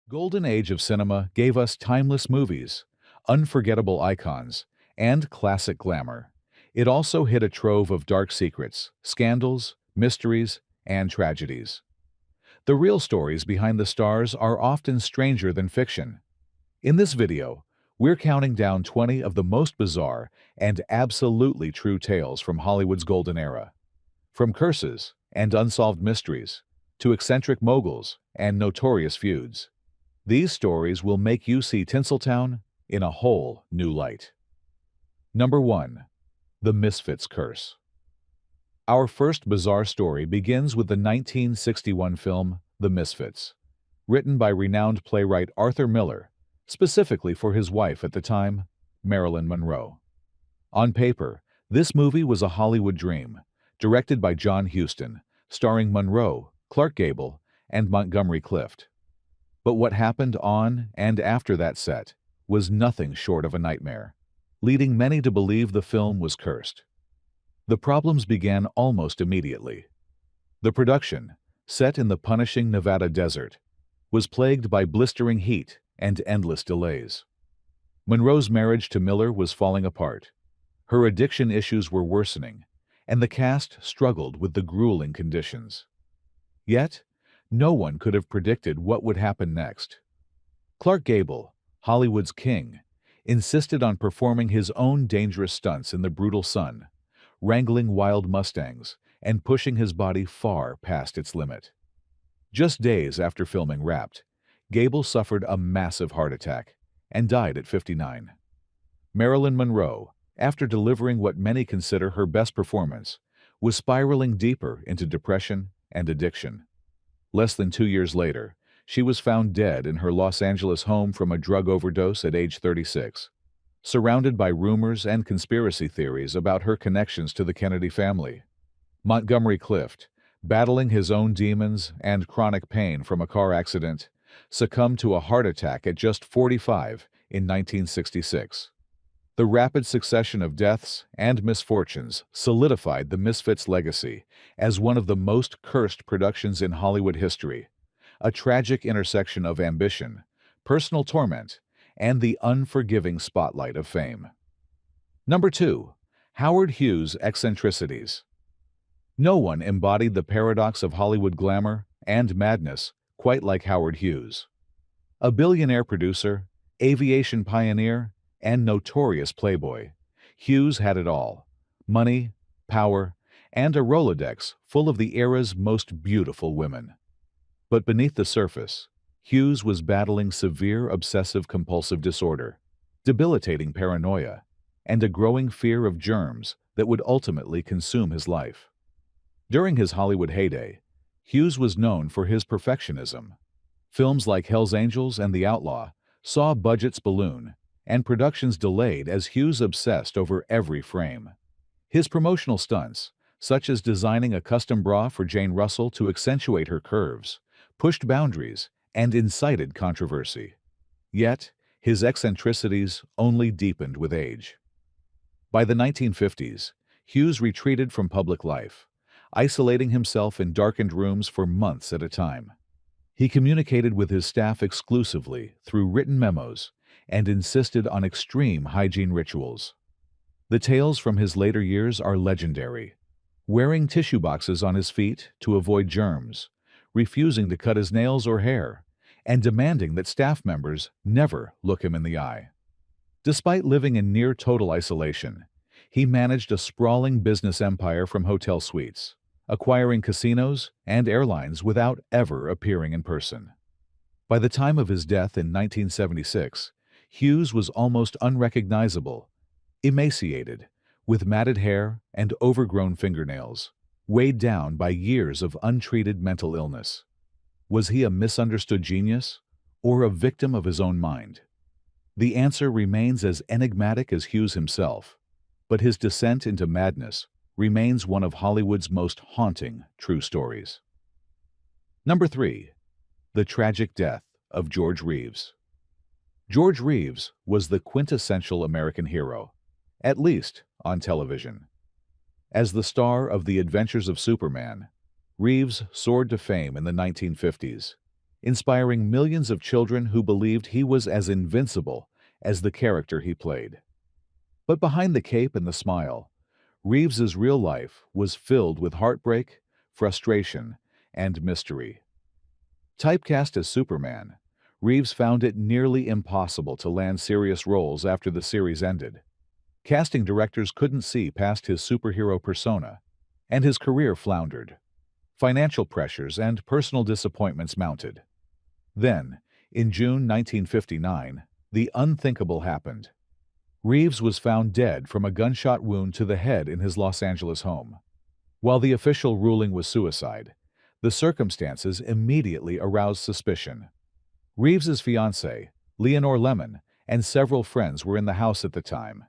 Golden age of cinema gave us timeless movies, unforgettable icons, and classic glamour. It also hid a trove of dark secrets, scandals, mysteries, and tragedies. The real stories behind the stars are often stranger than fiction. In this video, we're counting down 20 of the most bizarre and absolutely true tales from Hollywood's golden era. From curses and unsolved mysteries to eccentric moguls and notorious feuds. These stories will make you see Tinseltown in a whole new light. Number 1. The Misfits Curse. Our first bizarre story begins with the 1961 film The Misfits, written by renowned playwright Arthur Miller, specifically for his wife at the time, Marilyn Monroe. On paper, this movie was a Hollywood dream, directed by John Huston, starring Monroe, Clark Gable, and Montgomery Clift. But what happened on and after that set was nothing short of a nightmare, leading many to believe the film was cursed. The problems began almost immediately. The production, set in the punishing Nevada desert, was plagued by blistering heat and endless delays. Monroe's marriage to Miller was falling apart. Her addiction issues were worsening, and the cast struggled with the grueling conditions. Yet, no one could have predicted what would happen next. Clark Gable, Hollywood's king, insisted on performing his own dangerous stunts in the brutal sun, wrangling wild mustangs and pushing his body far past its limit. Just days after filming wrapped, Gable suffered a massive heart attack and died at 59. Marilyn Monroe, after delivering what many consider her best performance, was spiraling deeper into depression and addiction. Less than 2 years later, she was found dead in her Los Angeles home from a drug overdose at age 36, surrounded by rumors and conspiracy theories about her connections to the Kennedy family. Montgomery Clift, battling his own demons and chronic pain from a car accident, succumbed to a heart attack at just 45 in 1966. The rapid succession of deaths and misfortunes solidified the Misfits' legacy as one of the most cursed productions in Hollywood history, a tragic intersection of ambition, personal torment, and the unforgiving spotlight of fame. Number 2. Howard Hughes' Eccentricities. No one embodied the paradox of Hollywood glamour and madness quite like Howard Hughes. A billionaire producer, aviation pioneer, and notorious playboy, Hughes had it all: money, power, and a Rolodex full of the era's most beautiful women. But beneath the surface, Hughes was battling severe obsessive-compulsive disorder, debilitating paranoia, and a growing fear of germs that would ultimately consume his life. During his Hollywood heyday, Hughes was known for his perfectionism. Films like Hell's Angels and The Outlaw saw budgets balloon and productions delayed as Hughes obsessed over every frame. His promotional stunts, such as designing a custom bra for Jane Russell to accentuate her curves, pushed boundaries and incited controversy. Yet, his eccentricities only deepened with age. By the 1950s, Hughes retreated from public life, isolating himself in darkened rooms for months at a time. He communicated with his staff exclusively through written memos and insisted on extreme hygiene rituals. The tales from his later years are legendary: wearing tissue boxes on his feet to avoid germs, refusing to cut his nails or hair, and demanding that staff members never look him in the eye. Despite living in near-total isolation, he managed a sprawling business empire from hotel suites, acquiring casinos and airlines without ever appearing in person. By the time of his death in 1976, Hughes was almost unrecognizable, emaciated, with matted hair and overgrown fingernails, weighed down by years of untreated mental illness. Was he a misunderstood genius or a victim of his own mind? The answer remains as enigmatic as Hughes himself, but his descent into madness remains one of Hollywood's most haunting true stories. Number 3. The tragic death of George Reeves. George Reeves was the quintessential American hero, at least on television. As the star of The Adventures of Superman, Reeves soared to fame in the 1950s. inspiring millions of children who believed he was as invincible as the character he played. But behind the cape and the smile, Reeves's real life was filled with heartbreak, frustration, and mystery. Typecast as Superman, Reeves found it nearly impossible to land serious roles after the series ended. Casting directors couldn't see past his superhero persona, and his career floundered. Financial pressures and personal disappointments mounted. Then, in June 1959, the unthinkable happened. Reeves was found dead from a gunshot wound to the head in his Los Angeles home. While the official ruling was suicide, the circumstances immediately aroused suspicion. Reeves's fiancée, Leonore Lemon, and several friends were in the house at the time,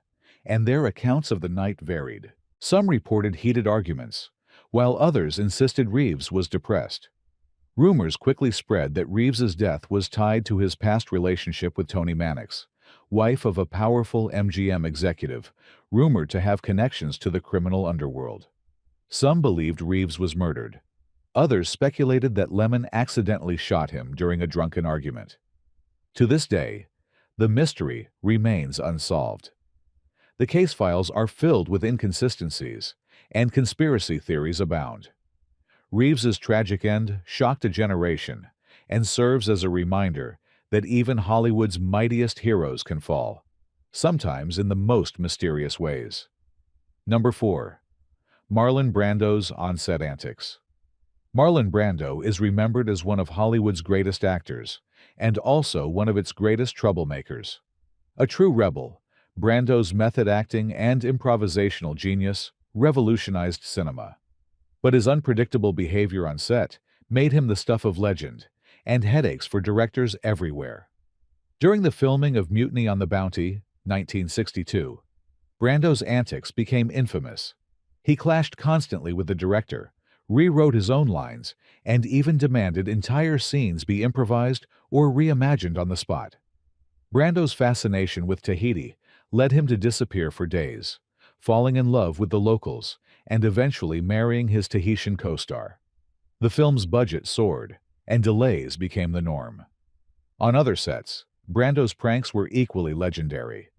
and their accounts of the night varied. Some reported heated arguments, while others insisted Reeves was depressed. Rumors quickly spread that Reeves's death was tied to his past relationship with Toni Mannix, wife of a powerful MGM executive, rumored to have connections to the criminal underworld. Some believed Reeves was murdered. Others speculated that Lemon accidentally shot him during a drunken argument. To this day, the mystery remains unsolved. The case files are filled with inconsistencies, and conspiracy theories abound. Reeves's tragic end shocked a generation and serves as a reminder that even Hollywood's mightiest heroes can fall, sometimes in the most mysterious ways. Number 4. Marlon Brando's onset antics. Marlon Brando is remembered as one of Hollywood's greatest actors, and also one of its greatest troublemakers. A true rebel, Brando's method acting and improvisational genius revolutionized cinema. But his unpredictable behavior on set made him the stuff of legend, and headaches for directors everywhere. During the filming of Mutiny on the Bounty, 1962, Brando's antics became infamous. He clashed constantly with the director, rewrote his own lines, and even demanded entire scenes be improvised or reimagined on the spot. Brando's fascination with Tahiti led him to disappear for days, falling in love with the locals, and eventually marrying his Tahitian co-star. The film's budget soared, and delays became the norm. On other sets, Brando's pranks were equally legendary.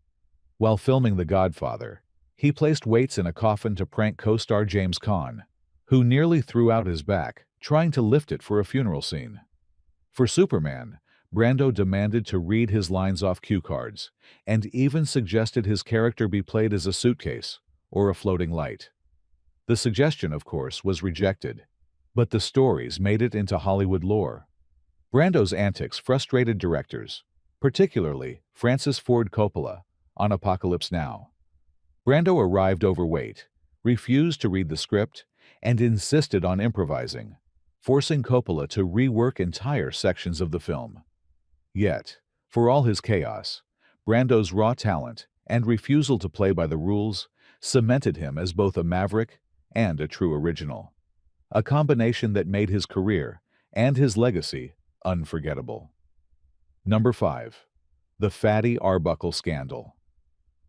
While filming The Godfather, he placed weights in a coffin to prank co-star James Caan, who nearly threw out his back trying to lift it for a funeral scene. For Superman, Brando demanded to read his lines off cue cards, and even suggested his character be played as a suitcase or a floating light. The suggestion, of course, was rejected, but the stories made it into Hollywood lore. Brando's antics frustrated directors, particularly Francis Ford Coppola on Apocalypse Now. Brando arrived overweight, refused to read the script, and insisted on improvising, forcing Coppola to rework entire sections of the film. Yet, for all his chaos, Brando's raw talent and refusal to play by the rules cemented him as both a maverick and a true original, a combination that made his career and his legacy unforgettable. Number 5. The Fatty Arbuckle Scandal.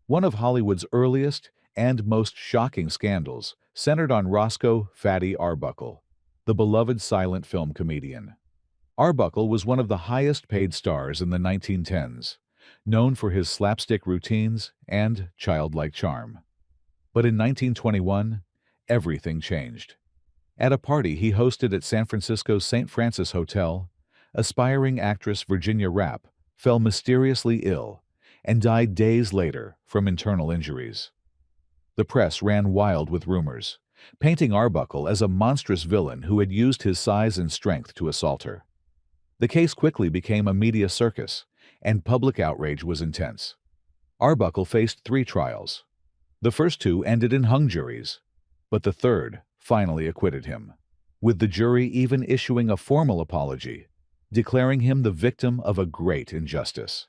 One of Hollywood's earliest and most shocking scandals centered on Roscoe "Fatty" Arbuckle, the beloved silent film comedian. Arbuckle was one of the highest-paid stars in the 1910s, known for his slapstick routines and childlike charm. But in 1921, everything changed. At a party he hosted at San Francisco's St. Francis Hotel, aspiring actress Virginia Rappe fell mysteriously ill and died days later from internal injuries. The press ran wild with rumors, painting Arbuckle as a monstrous villain who had used his size and strength to assault her. The case quickly became a media circus, and public outrage was intense. Arbuckle faced 3 trials. The first 2 ended in hung juries, but the third finally acquitted him, with the jury even issuing a formal apology, declaring him the victim of a great injustice.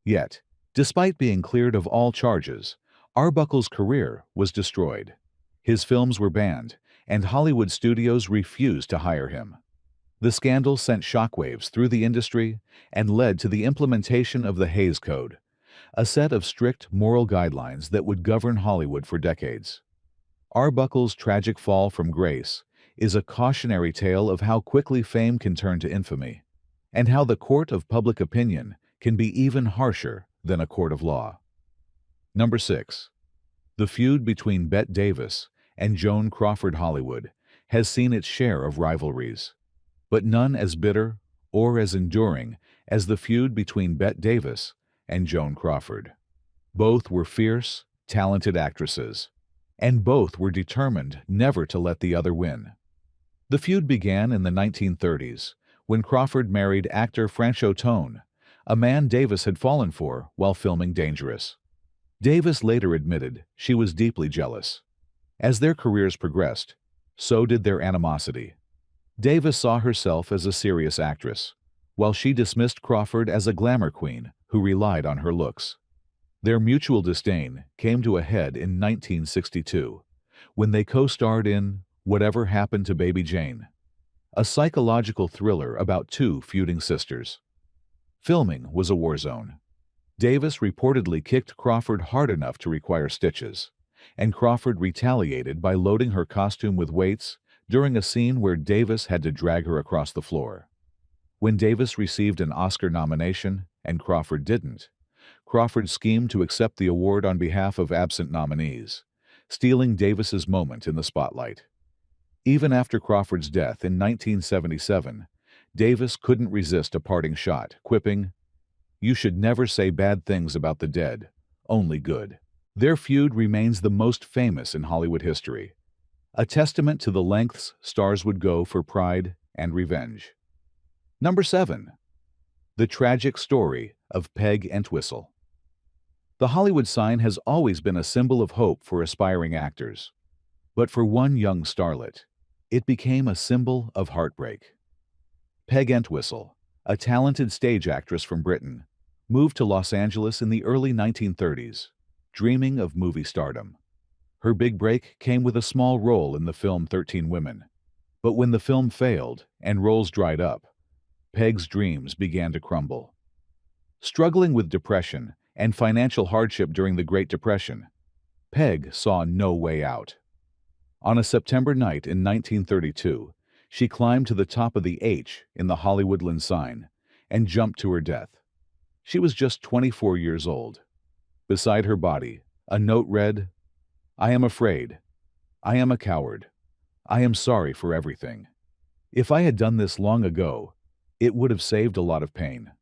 Yet, despite being cleared of all charges, Arbuckle's career was destroyed. His films were banned, and Hollywood studios refused to hire him. The scandal sent shockwaves through the industry and led to the implementation of the Hays Code, a set of strict moral guidelines that would govern Hollywood for decades. Arbuckle's tragic fall from grace is a cautionary tale of how quickly fame can turn to infamy. and how the court of public opinion can be even harsher than a court of law. Number 6. The feud between Bette Davis and Joan Crawford Hollywood has seen its share of rivalries, but none as bitter or as enduring as the feud between Bette Davis and Joan Crawford. Both were fierce, talented actresses, and both were determined never to let the other win. The feud began in the 1930s when Crawford married actor Franchot Tone, a man Davis had fallen for while filming Dangerous. Davis later admitted she was deeply jealous. As their careers progressed, so did their animosity. Davis saw herself as a serious actress, while she dismissed Crawford as a glamour queen who relied on her looks. Their mutual disdain came to a head in 1962, when they co-starred in Whatever Happened to Baby Jane, a psychological thriller about two feuding sisters. Filming was a war zone. Davis reportedly kicked Crawford hard enough to require stitches, and Crawford retaliated by loading her costume with weights during a scene where Davis had to drag her across the floor. When Davis received an Oscar nomination and Crawford didn't, Crawford schemed to accept the award on behalf of absent nominees, stealing Davis's moment in the spotlight. Even after Crawford's death in 1977, Davis couldn't resist a parting shot, quipping, "You should never say bad things about the dead, only good." Their feud remains the most famous in Hollywood history, a testament to the lengths stars would go for pride and revenge. Number 7. The tragic story of Peg Entwistle. The Hollywood sign has always been a symbol of hope for aspiring actors, but for one young starlet, it became a symbol of heartbreak. Peg Entwistle, a talented stage actress from Britain, moved to Los Angeles in the early 1930s, dreaming of movie stardom. Her big break came with a small role in the film 13 Women, but when the film failed and roles dried up, Peg's dreams began to crumble. Struggling with depression and financial hardship during the Great Depression, Peg saw no way out. On a September night in 1932, she climbed to the top of the H in the Hollywoodland sign and jumped to her death. She was just 24 years old. Beside her body, a note read, "I am afraid. I am a coward. I am sorry for everything. If I had done this long ago, it would have saved a lot of pain."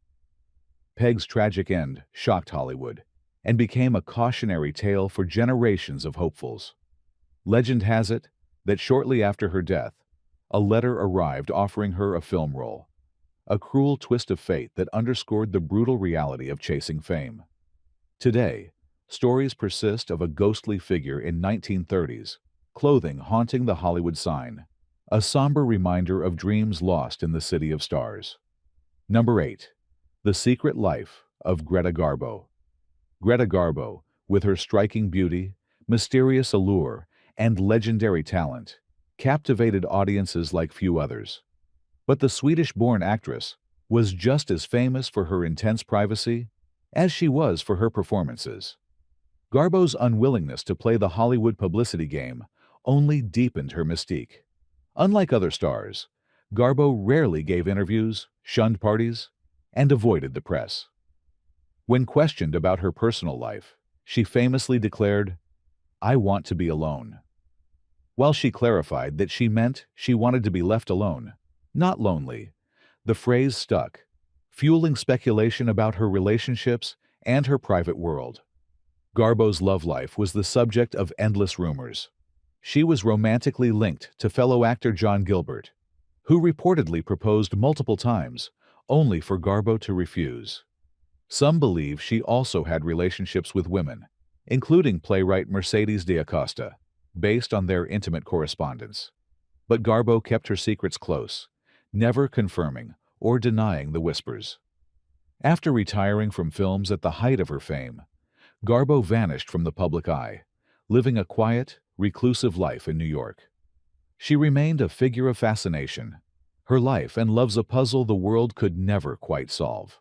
Peg's tragic end shocked Hollywood and became a cautionary tale for generations of hopefuls. Legend has it that shortly after her death, a letter arrived offering her a film role, a cruel twist of fate that underscored the brutal reality of chasing fame. Today, stories persist of a ghostly figure in 1930s clothing haunting the Hollywood sign, a somber reminder of dreams lost in the city of stars. Number 8. The Secret Life of Greta Garbo. Greta Garbo, with her striking beauty, mysterious allure, and legendary talent, captivated audiences like few others. But the Swedish-born actress was just as famous for her intense privacy as she was for her performances. Garbo's unwillingness to play the Hollywood publicity game only deepened her mystique. Unlike other stars, Garbo rarely gave interviews, shunned parties, and avoided the press. When questioned about her personal life, she famously declared, "I want to be alone." While she clarified that she meant she wanted to be left alone, not lonely, the phrase stuck, fueling speculation about her relationships and her private world. Garbo's love life was the subject of endless rumors. She was romantically linked to fellow actor John Gilbert, who reportedly proposed multiple times, only for Garbo to refuse. Some believe she also had relationships with women, including playwright Mercedes de Acosta, based on their intimate correspondence. But Garbo kept her secrets close, never confirming or denying the whispers. After retiring from films at the height of her fame, Garbo vanished from the public eye, living a quiet, reclusive life in New York. She remained a figure of fascination. Her life and love's a puzzle the world could never quite solve.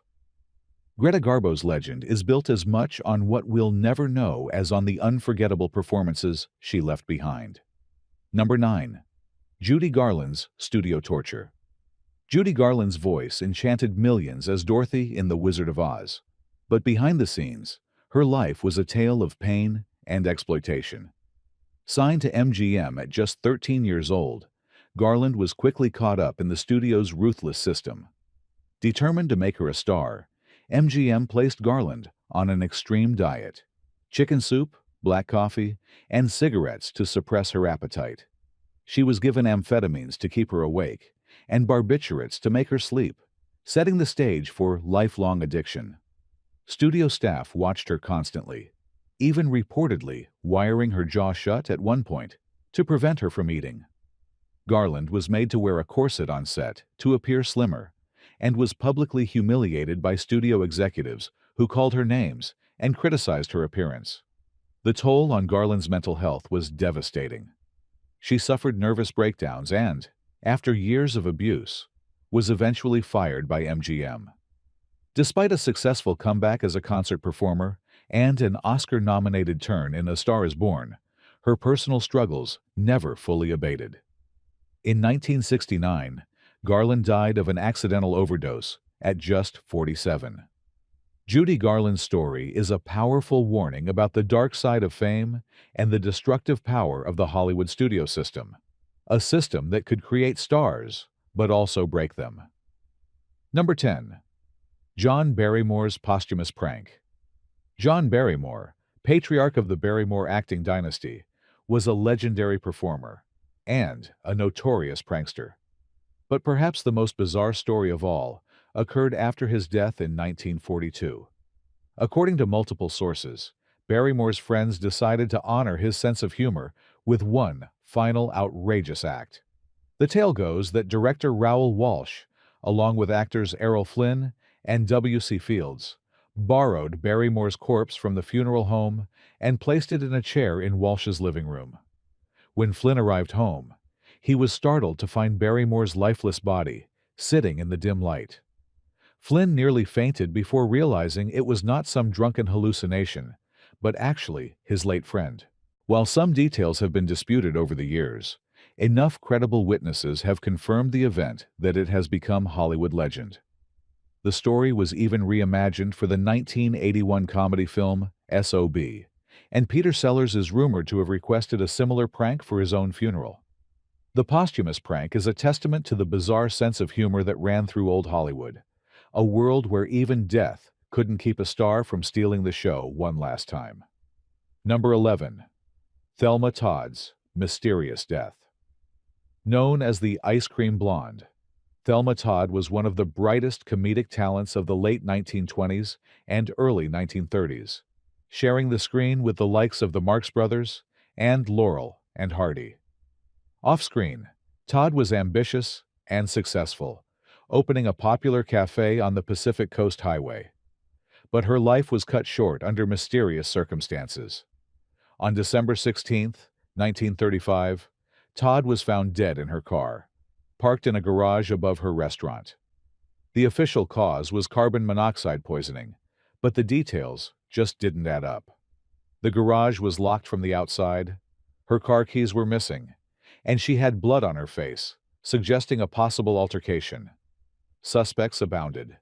Greta Garbo's legend is built as much on what we'll never know as on the unforgettable performances she left behind. Number 9. Judy Garland's studio torture. Judy Garland's voice enchanted millions as Dorothy in The Wizard of Oz. But behind the scenes, her life was a tale of pain and exploitation. Signed to MGM at just 13 years old, Garland was quickly caught up in the studio's ruthless system. Determined to make her a star, MGM placed Garland on an extreme diet: chicken soup, black coffee, and cigarettes to suppress her appetite. She was given amphetamines to keep her awake and barbiturates to make her sleep, setting the stage for lifelong addiction. Studio staff watched her constantly, even reportedly wiring her jaw shut at one point to prevent her from eating. Garland was made to wear a corset on set to appear slimmer, and was publicly humiliated by studio executives who called her names and criticized her appearance. The toll on Garland's mental health was devastating. She suffered nervous breakdowns and, after years of abuse, was eventually fired by MGM. Despite a successful comeback as a concert performer and an Oscar-nominated turn in A Star is Born, her personal struggles never fully abated. In 1969, Garland died of an accidental overdose at just 47. Judy Garland's story is a powerful warning about the dark side of fame and the destructive power of the Hollywood studio system, a system that could create stars but also break them. Number 10. John Barrymore's posthumous prank. John Barrymore, patriarch of the Barrymore acting dynasty, was a legendary performer and a notorious prankster. But perhaps the most bizarre story of all occurred after his death in 1942. According to multiple sources, Barrymore's friends decided to honor his sense of humor with one final outrageous act. The tale goes that director Raoul Walsh, along with actors Errol Flynn and W.C. Fields, borrowed Barrymore's corpse from the funeral home and placed it in a chair in Walsh's living room. When Flynn arrived home, he was startled to find Barrymore's lifeless body sitting in the dim light. Flynn nearly fainted before realizing it was not some drunken hallucination, but actually his late friend. While some details have been disputed over the years, enough credible witnesses have confirmed the event that it has become Hollywood legend. The story was even reimagined for the 1981 comedy film S.O.B., and Peter Sellers is rumored to have requested a similar prank for his own funeral. The posthumous prank is a testament to the bizarre sense of humor that ran through old Hollywood, a world where even death couldn't keep a star from stealing the show one last time. Number 11. Thelma Todd's mysterious death. Known as the Ice Cream Blonde, Thelma Todd was one of the brightest comedic talents of the late 1920s and early 1930s, sharing the screen with the likes of the Marx Brothers and Laurel and Hardy. Off-screen, Todd was ambitious and successful, opening a popular cafe on the Pacific Coast Highway. But her life was cut short under mysterious circumstances. On December 16, 1935, Todd was found dead in her car, parked in a garage above her restaurant. The official cause was carbon monoxide poisoning, but the details just didn't add up. The garage was locked from the outside, her car keys were missing, and she had blood on her face, suggesting a possible altercation. Suspects abounded.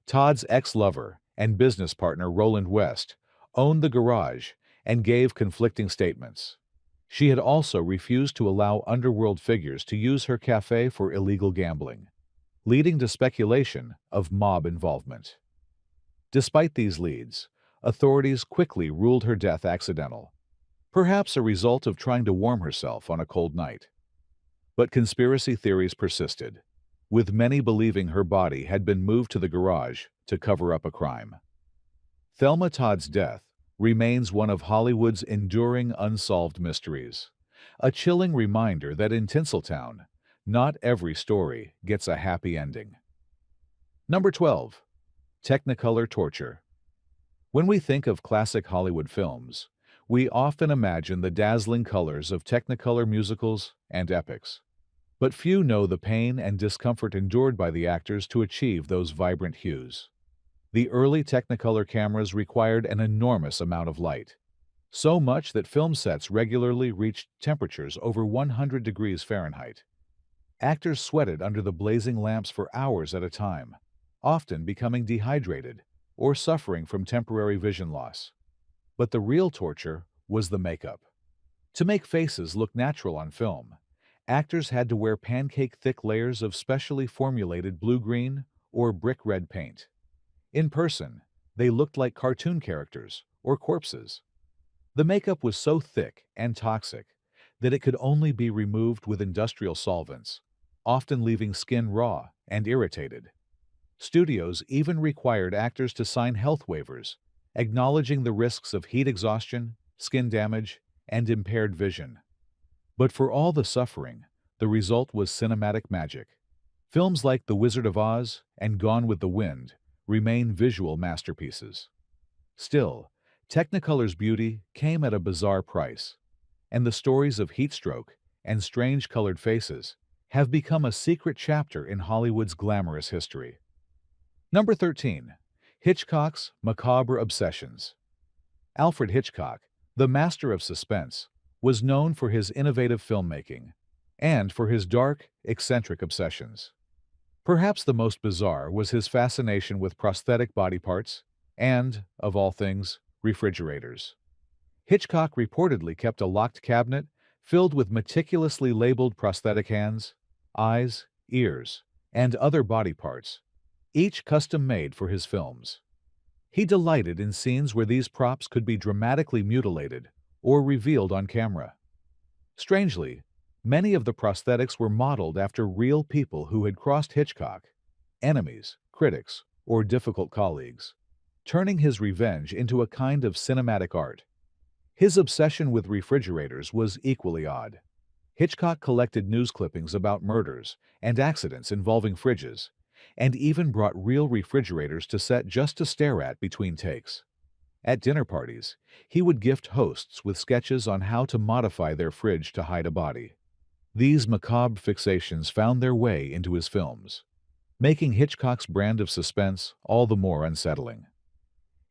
Todd's ex-lover and business partner Roland West owned the garage and gave conflicting statements. She had also refused to allow underworld figures to use her cafe for illegal gambling, leading to speculation of mob involvement. Despite these leads, authorities quickly ruled her death accidental, perhaps a result of trying to warm herself on a cold night. But conspiracy theories persisted, with many believing her body had been moved to the garage to cover up a crime. Thelma Todd's death remains one of Hollywood's enduring unsolved mysteries, a chilling reminder that in Tinseltown, not every story gets a happy ending. Number 12. Technicolor torture. When we think of classic Hollywood films, we often imagine the dazzling colors of Technicolor musicals and epics. But few know the pain and discomfort endured by the actors to achieve those vibrant hues. The early Technicolor cameras required an enormous amount of light, so much that film sets regularly reached temperatures over 100 degrees Fahrenheit. Actors sweated under the blazing lamps for hours at a time, often becoming dehydrated or suffering from temporary vision loss. But the real torture was the makeup. To make faces look natural on film, actors had to wear pancake-thick layers of specially formulated blue-green or brick-red paint. In person, they looked like cartoon characters or corpses. The makeup was so thick and toxic that it could only be removed with industrial solvents, often leaving skin raw and irritated. Studios even required actors to sign health waivers, acknowledging the risks of heat exhaustion, skin damage, and impaired vision. But for all the suffering, the result was cinematic magic. Films like The Wizard of Oz and Gone with the Wind remain visual masterpieces. Still, Technicolor's beauty came at a bizarre price, and the stories of heat stroke and strange colored faces have become a secret chapter in Hollywood's glamorous history. Number 13. Hitchcock's macabre obsessions. Alfred Hitchcock, the master of suspense, was known for his innovative filmmaking and for his dark, eccentric obsessions. Perhaps the most bizarre was his fascination with prosthetic body parts and, of all things, refrigerators. Hitchcock reportedly kept a locked cabinet filled with meticulously labeled prosthetic hands, eyes, ears, and other body parts, each custom-made for his films. He delighted in scenes where these props could be dramatically mutilated or revealed on camera. Strangely, many of the prosthetics were modeled after real people who had crossed Hitchcock, enemies, critics, or difficult colleagues, turning his revenge into a kind of cinematic art. His obsession with refrigerators was equally odd. Hitchcock collected news clippings about murders and accidents involving fridges, and even brought real refrigerators to set just to stare at between takes. At dinner parties, he would gift hosts with sketches on how to modify their fridge to hide a body. These macabre fixations found their way into his films, making Hitchcock's brand of suspense all the more unsettling.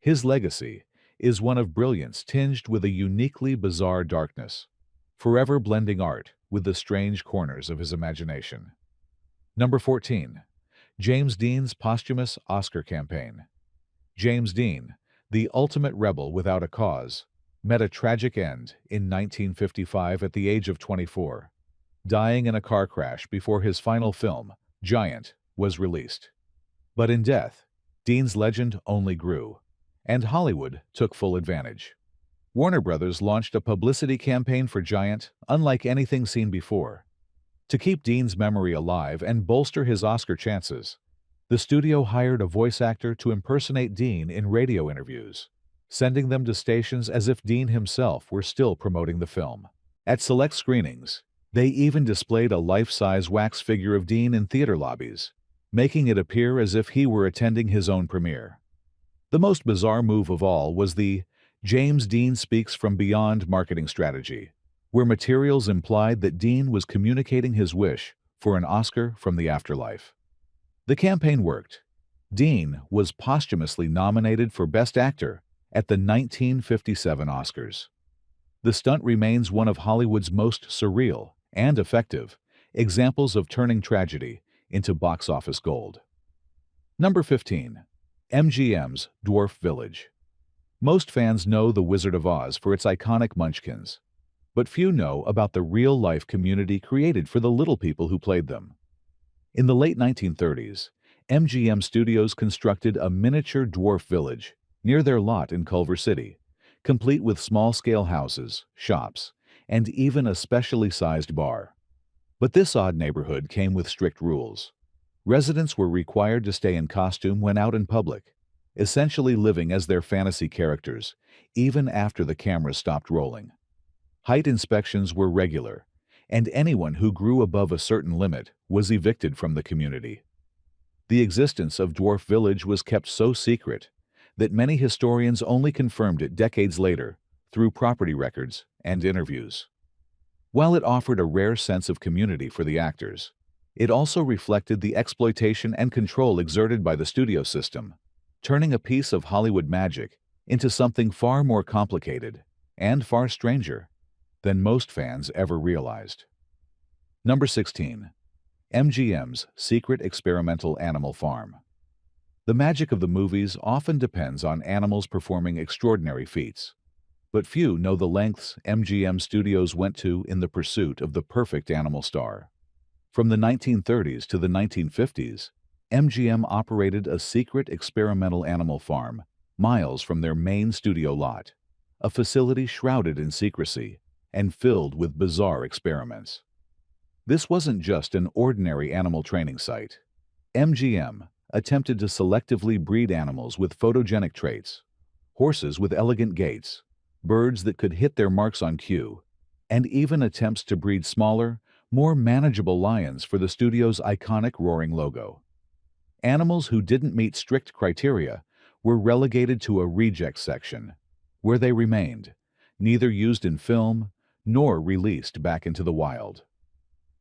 His legacy is one of brilliance tinged with a uniquely bizarre darkness, forever blending art with the strange corners of his imagination. Number 14. James Dean's posthumous Oscar campaign. James Dean, the ultimate rebel without a cause, met a tragic end in 1955 at the age of 24, dying in a car crash before his final film, Giant, was released. But in death, Dean's legend only grew, and Hollywood took full advantage. Warner Brothers launched a publicity campaign for Giant unlike anything seen before. To keep Dean's memory alive and bolster his Oscar chances, the studio hired a voice actor to impersonate Dean in radio interviews, sending them to stations as if Dean himself were still promoting the film. At select screenings, they even displayed a life-size wax figure of Dean in theater lobbies, making it appear as if he were attending his own premiere. The most bizarre move of all was the James Dean Speaks from Beyond marketing strategy, where materials implied that Dean was communicating his wish for an Oscar from the afterlife. The campaign worked. Dean was posthumously nominated for Best Actor at the 1957 Oscars. The stunt remains one of Hollywood's most surreal and effective examples of turning tragedy into box office gold. Number 15. MGM's Dwarf Village. Most fans know The Wizard of Oz for its iconic munchkins, but few know about the real-life community created for the little people who played them. In the late 1930s, MGM Studios constructed a miniature dwarf village near their lot in Culver City, complete with small-scale houses, shops, and even a specially sized bar. But this odd neighborhood came with strict rules. Residents were required to stay in costume when out in public, essentially living as their fantasy characters, even after the cameras stopped rolling. Height inspections were regular, and anyone who grew above a certain limit was evicted from the community. The existence of Dwarf Village was kept so secret that many historians only confirmed it decades later through property records and interviews. While it offered a rare sense of community for the actors, it also reflected the exploitation and control exerted by the studio system, turning a piece of Hollywood magic into something far more complicated and far stranger than most fans ever realized. Number 16. MGM's Secret Experimental Animal Farm. The magic of the movies often depends on animals performing extraordinary feats, but few know the lengths MGM studios went to in the pursuit of the perfect animal star. From the 1930s to the 1950s, MGM operated a secret experimental animal farm miles from their main studio lot, a facility shrouded in secrecy and filled with bizarre experiments. This wasn't just an ordinary animal training site. MGM attempted to selectively breed animals with photogenic traits, horses with elegant gaits, birds that could hit their marks on cue, and even attempts to breed smaller, more manageable lions for the studio's iconic roaring logo. Animals who didn't meet strict criteria were relegated to a reject section, where they remained, neither used in film nor released back into the wild.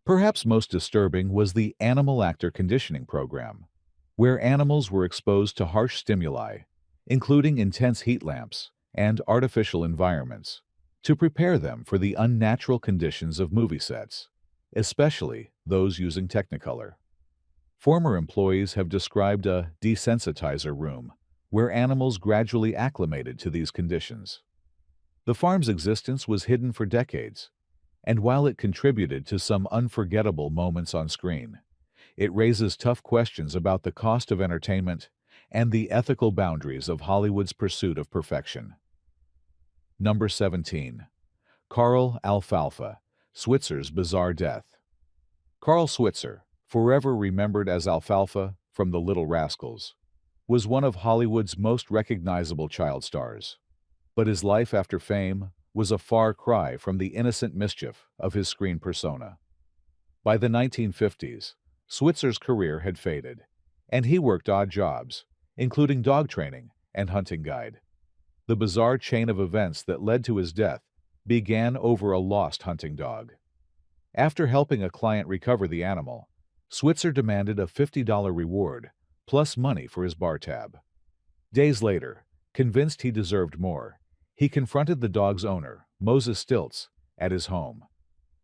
Perhaps most disturbing was the animal actor conditioning program, where animals were exposed to harsh stimuli, including intense heat lamps and artificial environments, to prepare them for the unnatural conditions of movie sets, especially those using Technicolor. Former employees have described a desensitizer room, where animals gradually acclimated to these conditions. The farm's existence was hidden for decades, and while it contributed to some unforgettable moments on screen, it raises tough questions about the cost of entertainment and the ethical boundaries of Hollywood's pursuit of perfection. Number 17. Carl Alfalfa, Switzer's Bizarre Death. Carl Switzer, forever remembered as Alfalfa from The Little Rascals, was one of Hollywood's most recognizable child stars. But his life after fame was a far cry from the innocent mischief of his screen persona. By the 1950s, Switzer's career had faded, and he worked odd jobs, including dog training and hunting guide. The bizarre chain of events that led to his death began over a lost hunting dog. After helping a client recover the animal, Switzer demanded a $50 reward, plus money for his bar tab. Days later, convinced he deserved more, he confronted the dog's owner, Moses Stilts, at his home.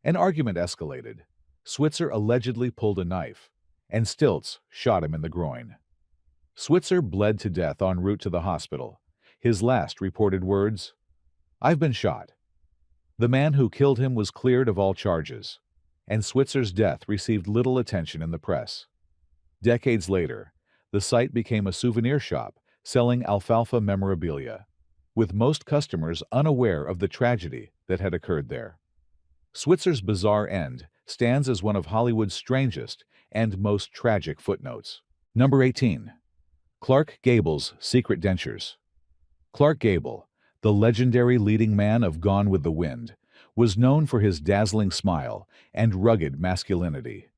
An argument escalated. Switzer allegedly pulled a knife, and Stilts shot him in the groin. Switzer bled to death en route to the hospital. His last reported words, "I've been shot." The man who killed him was cleared of all charges, and Switzer's death received little attention in the press. Decades later, the site became a souvenir shop selling Alfalfa memorabilia, with most customers unaware of the tragedy that had occurred there. Switzer's bizarre end stands as one of Hollywood's strangest and most tragic footnotes. Number 18. Clark Gable's Secret Dentures. Clark Gable, the legendary leading man of Gone with the Wind, was known for his dazzling smile and rugged masculinity.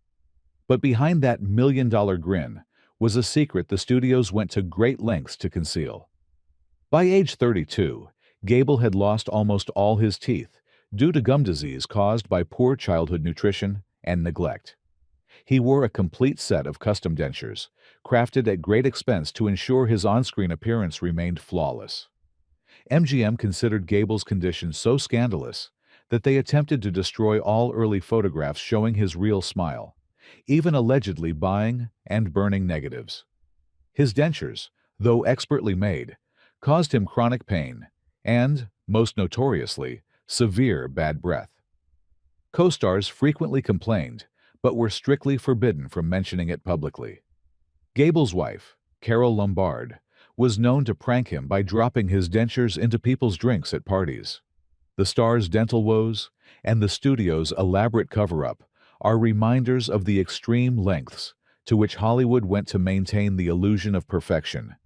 But behind that million-dollar grin was a secret the studios went to great lengths to conceal. By age 32, Gable had lost almost all his teeth due to gum disease caused by poor childhood nutrition and neglect. He wore a complete set of custom dentures, crafted at great expense to ensure his on-screen appearance remained flawless. MGM considered Gable's condition so scandalous that they attempted to destroy all early photographs showing his real smile, even allegedly buying and burning negatives. His dentures, though expertly made, caused him chronic pain and, most notoriously, severe bad breath. Co-stars frequently complained, but were strictly forbidden from mentioning it publicly. Gable's wife, Carol Lombard, was known to prank him by dropping his dentures into people's drinks at parties. The star's dental woes and the studio's elaborate cover-up are reminders of the extreme lengths to which Hollywood went to maintain the illusion of perfection,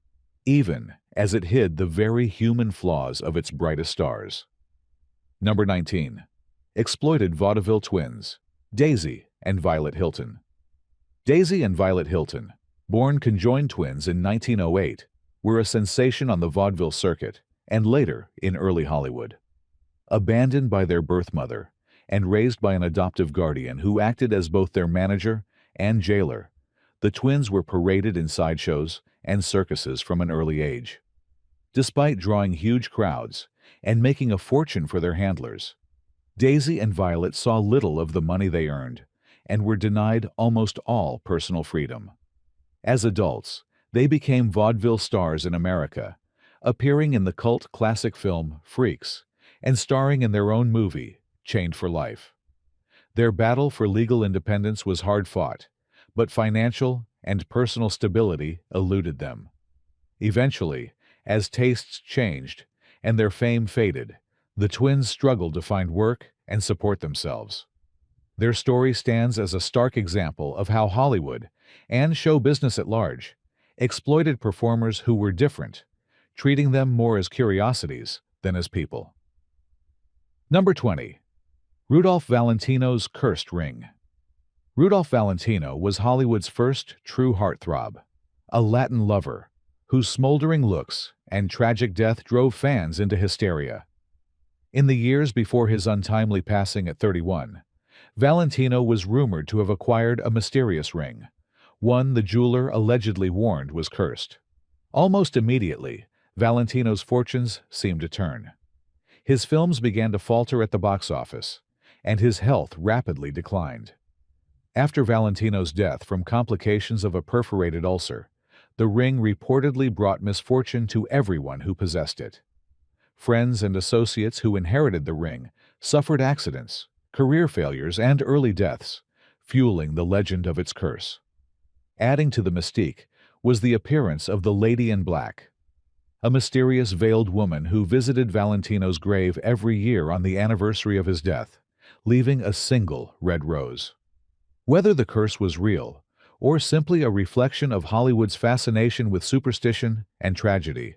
even as it hid the very human flaws of its brightest stars. Number 19. Exploited vaudeville twins, Daisy and Violet Hilton. Daisy and Violet Hilton, born conjoined twins in 1908, were a sensation on the vaudeville circuit and later in early Hollywood. Abandoned by their birth mother and raised by an adoptive guardian who acted as both their manager and jailer, the twins were paraded in sideshows and circuses from an early age. Despite drawing huge crowds and making a fortune for their handlers, Daisy and Violet saw little of the money they earned and were denied almost all personal freedom. As adults, they became vaudeville stars in America, appearing in the cult classic film Freaks and starring in their own movie, Chained for Life. Their battle for legal independence was hard-fought, but financial and personal stability eluded them. Eventually, as tastes changed and their fame faded, the twins struggled to find work and support themselves. Their story stands as a stark example of how Hollywood, and show business at large, exploited performers who were different, treating them more as curiosities than as people. Number 20. Rudolph Valentino's Cursed Ring. Rudolph Valentino was Hollywood's first true heartthrob, a Latin lover whose smoldering looks and tragic death drove fans into hysteria. In the years before his untimely passing at 31, Valentino was rumored to have acquired a mysterious ring, one the jeweler allegedly warned was cursed. Almost immediately, Valentino's fortunes seemed to turn. His films began to falter at the box office, and his health rapidly declined. After Valentino's death from complications of a perforated ulcer, the ring reportedly brought misfortune to everyone who possessed it. Friends and associates who inherited the ring suffered accidents, career failures, and early deaths, fueling the legend of its curse. Adding to the mystique was the appearance of the Lady in Black, a mysterious veiled woman who visited Valentino's grave every year on the anniversary of his death, leaving a single red rose. Whether the curse was real, or simply a reflection of Hollywood's fascination with superstition and tragedy,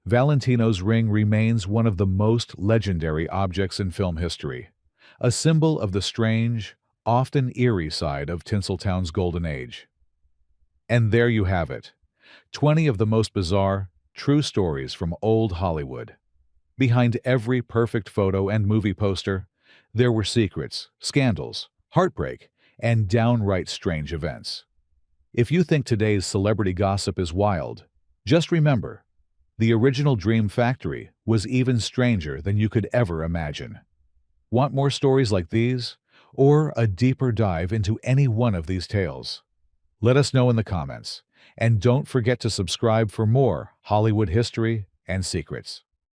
Valentino's ring remains one of the most legendary objects in film history, a symbol of the strange, often eerie side of Tinseltown's golden age. And there you have it, 20 of the most bizarre, true stories from old Hollywood. Behind every perfect photo and movie poster, there were secrets, scandals, heartbreak, and downright strange events. If you think today's celebrity gossip is wild, just remember, the original Dream Factory was even stranger than you could ever imagine. Want more stories like these, or a deeper dive into any one of these tales? Let us know in the comments, and don't forget to subscribe for more Hollywood history and secrets.